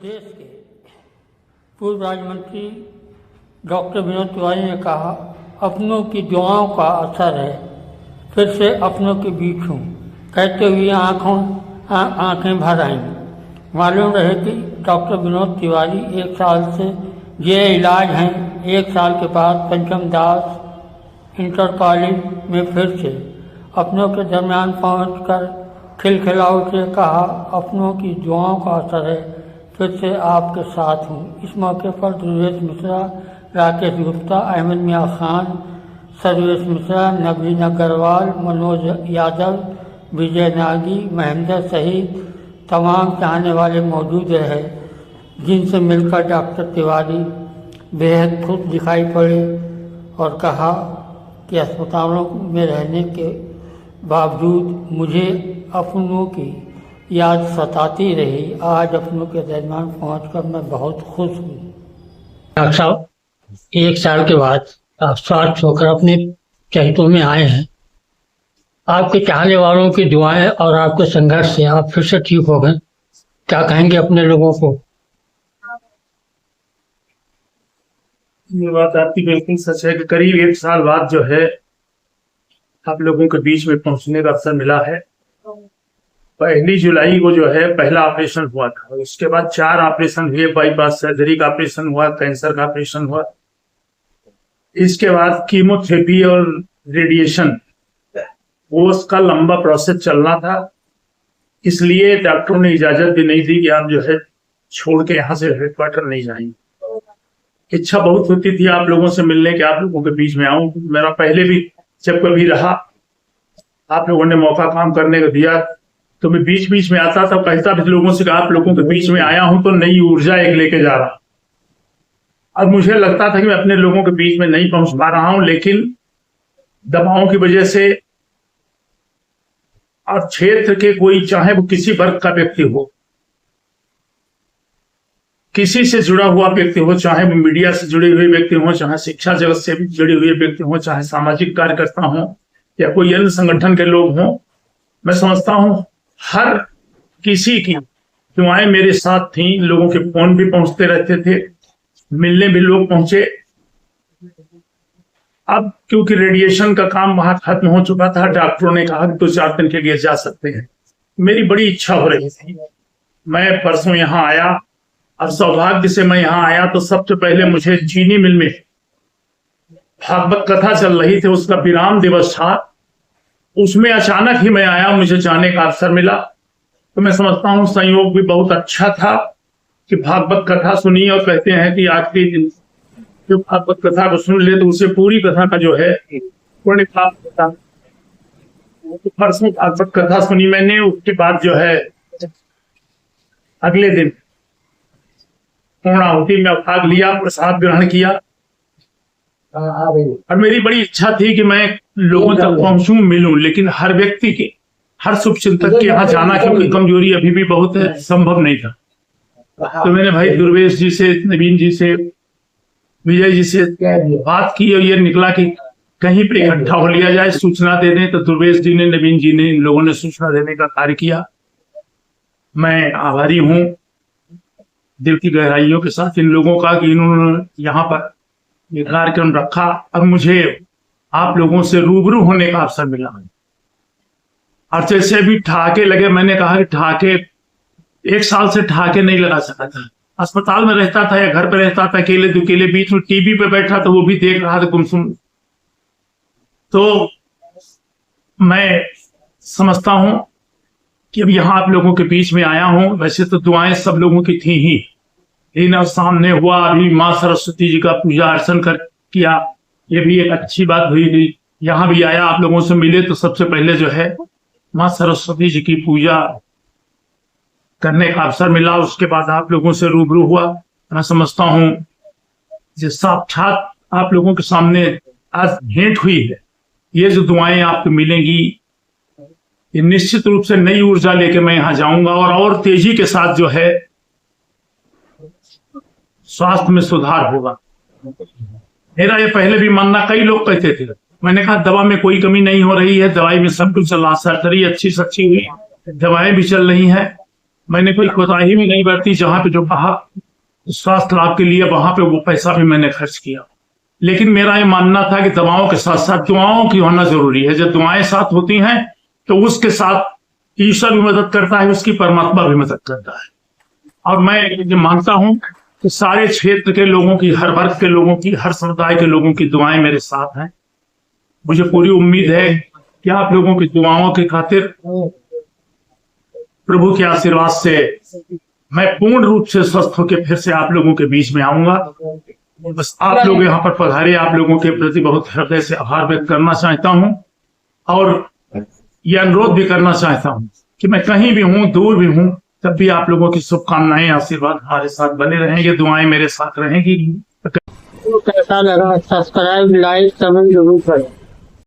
प्रदेश के पूर्व राज्य मंत्री डॉक्टर विनोद तिवारी ने कहा, अपनों की दुआओं का असर है, फिर से अपनों के बीच हूँ, कहते हुए आंखें भर आईं। मालूम रहे कि डॉक्टर विनोद तिवारी 1 साल से जेल इलाज हैं। 1 साल के बाद पंचम दास इंटर कॉलेज में फिर से अपनों के दरमियान पहुंचकर खिलखिला उठे, कहा, अपनों की दुआओं का असर है, फिर से आपके साथ हूँ। इस मौके पर ध्रुवेश मिश्रा, राकेश गुप्ता, अहमद मियाँ खान, सर्वेश मिश्रा, नवीन अग्रवाल, मनोज यादव, विजय नागी, महेंद्र सहित तमाम चाहने वाले मौजूद रहे, जिनसे मिलकर डॉक्टर तिवारी बेहद खुश दिखाई पड़े और कहा कि अस्पतालों में रहने के बावजूद मुझे अपनों की याद सताती रही। आज अपनों के दरमियान पहुंचकर मैं बहुत खुश हूँ। डॉक्टर साहब, 1 साल के बाद आप स्वस्थ होकर अपने चरित्रों में आए हैं। आपके चाहने वालों की दुआएं और आपके संघर्ष से आप फिर से ठीक हो गए। क्या कहेंगे अपने लोगों को? ये बात आपकी बिल्कुल सच है कि करीब 1 साल बाद जो है आप लोगों के बीच में पहुंचने का अवसर मिला है। 1 जुलाई को जो है पहला ऑपरेशन हुआ था, उसके बाद 4 ऑपरेशन हुए, बाईपास सर्जरी का ऑपरेशन हुआ, कैंसर का ऑपरेशन हुआ, इसके बाद कीमोथेरेपी और रेडिएशन, वो उसका लंबा प्रोसेस चलना था। इसलिए डॉक्टरों ने इजाजत भी नहीं दी कि आप जो है छोड़ के यहाँ से हेडक्वार्टर नहीं जाएंगे। इच्छा बहुत होती थी आप लोगों से मिलने के, आप लोगों के बीच में आऊं। मेरा पहले भी जब कभी रहा, आप लोगों ने मौका काम करने को दिया, तो मैं बीच बीच में आता था, कहता भी लोगों से कि आप लोगों के बीच में आया हूं तो नई ऊर्जा एक लेके जा रहा। और मुझे लगता था कि मैं अपने लोगों के बीच में नहीं पहुंच पा रहा हूं, लेकिन दबावों की वजह से और क्षेत्र के कोई, चाहे वो किसी वर्ग का व्यक्ति हो, किसी से जुड़ा हुआ व्यक्ति हो, चाहे वो मीडिया से जुड़े हुए व्यक्ति हो, चाहे शिक्षा जगत से भी जुड़े हुए व्यक्ति हो, चाहे सामाजिक कार्यकर्ता हो या कोई अन्य संगठन के लोग हों, मैं समझता हूं हर किसी की दुआएं मेरे साथ थी। लोगों के फोन भी पहुंचते रहते थे, मिलने भी लोग पहुंचे। अब क्योंकि रेडिएशन का काम वहां खत्म हो चुका था, डॉक्टरों ने कहा कि 2-4 दिन के लिए जा सकते हैं। मेरी बड़ी इच्छा हो रही थी। मैं परसों यहाँ आया और सौभाग्य से मैं यहाँ आया तो सबसे पहले मुझे चीनी मिल में भागवत कथा चल रही थी, उसका विराम दिवस था, उसमें अचानक ही मैं आया, मुझे जाने का अवसर मिला। तो मैं समझता हूँ संयोग भी बहुत अच्छा था कि भागवत कथा सुनी, और कहते हैं कि आखिरी दिन जो भागवत कथा को सुन ले तो उसे पूरी कथा का जो है पुण्य प्राप्त होता है। तो परसों भागवत कथा सुनी मैंने, उसके बाद जो है अगले दिन पूर्णाहुति में भाग लिया, प्रसाद ग्रहण किया। और मेरी बड़ी इच्छा थी कि मैं लोगों तक पहुंचूं, मिलूं, लेकिन हर व्यक्ति के, हर शुभचिंतक के यहाँ जाना, क्योंकि कमजोरी अभी भी बहुत है, संभव नहीं था। तो मैंने भाई दुर्वेश जी से, नवीन जी से, विजय जी से बात की और ये निकला कि कहीं पे इकट्ठा हो लिया जाए, सूचना दे दें। तो दुर्वेश जी ने, नवीन जी ने, इन लोगों ने सूचना देने का कार्य किया। मैं आभारी हूं दिल की गहराइयों के साथ इन लोगों का कि इन्होंने यहाँ पर ये कार्यक्रम रखा और मुझे आप लोगों से रूबरू होने का अवसर मिला। और जैसे भी ठहाके लगे, मैंने कहा कि ठहाके 1 साल से ठहाके नहीं लगा सका था। अस्पताल में रहता था या घर पे रहता था, अकेले दुकेले, बीच में टीवी पे बैठा तो वो भी देख रहा था गुमसुम। तो मैं समझता हूं कि अब यहाँ आप लोगों के बीच में आया हूं। वैसे तो दुआएं सब लोगों की थी ही, लेकिन सामने हुआ अभी माँ सरस्वती जी का पूजा अर्चन कर किया, ये भी एक अच्छी बात हुई। यहाँ भी आया, आप लोगों से मिले तो सबसे पहले जो है माँ सरस्वती जी की पूजा करने का अवसर मिला। उसके बाद आप लोगों से रूबरू हुआ। मैं समझता हूँ जो साक्षात आप लोगों के सामने आज भेंट हुई है, ये जो दुआएं आपको मिलेंगी, ये निश्चित रूप से नई ऊर्जा लेके मैं यहाँ जाऊंगा और तेजी के साथ जो है स्वास्थ्य में सुधार होगा। मेरा ये पहले भी मानना, कई लोग कहते थे, मैंने कहा दवा में कोई कमी नहीं हो रही है, दवाई में सब कुछ चल रहा, सर्जरी अच्छी से अच्छी हुई, दवाएं भी चल रही हैं, मैंने कोई कोताही भी नहीं बरती। जहाँ पे जो कहा स्वास्थ्य लाभ के लिए, वहां पे वो पैसा भी मैंने खर्च किया। लेकिन मेरा ये मानना था कि दवाओं के साथ साथ दुआओं की होना जरूरी है। जब दुआएं साथ होती हैं तो उसके साथ ईश्वर भी मदद करता है, उसकी परमात्मा भी मदद करता है। और मैं ये मानता हूं कि सारे क्षेत्र के लोगों की, हर वर्ग के लोगों की, हर समुदाय के लोगों की दुआएं मेरे साथ हैं। मुझे पूरी उम्मीद है कि आप लोगों की दुआओं की खातिर प्रभु के आशीर्वाद से मैं पूर्ण रूप से स्वस्थ होकर फिर से आप लोगों के बीच में आऊंगा। बस आप लोग यहाँ पर पधारे, आप लोगों के प्रति बहुत हृदय से आभार व्यक्त करना चाहता हूँ और ये अनुरोध भी करना चाहता हूँ कि मैं कहीं भी हूँ, दूर भी हूँ, तब भी आप लोगों की शुभकामनाएं, आशीर्वाद हमारे साथ बने रहेंगे, दुआएं मेरे साथ रहेंगी। कैसा लगा? सब्सक्राइब, लाइक, कमेंट जरूर करें।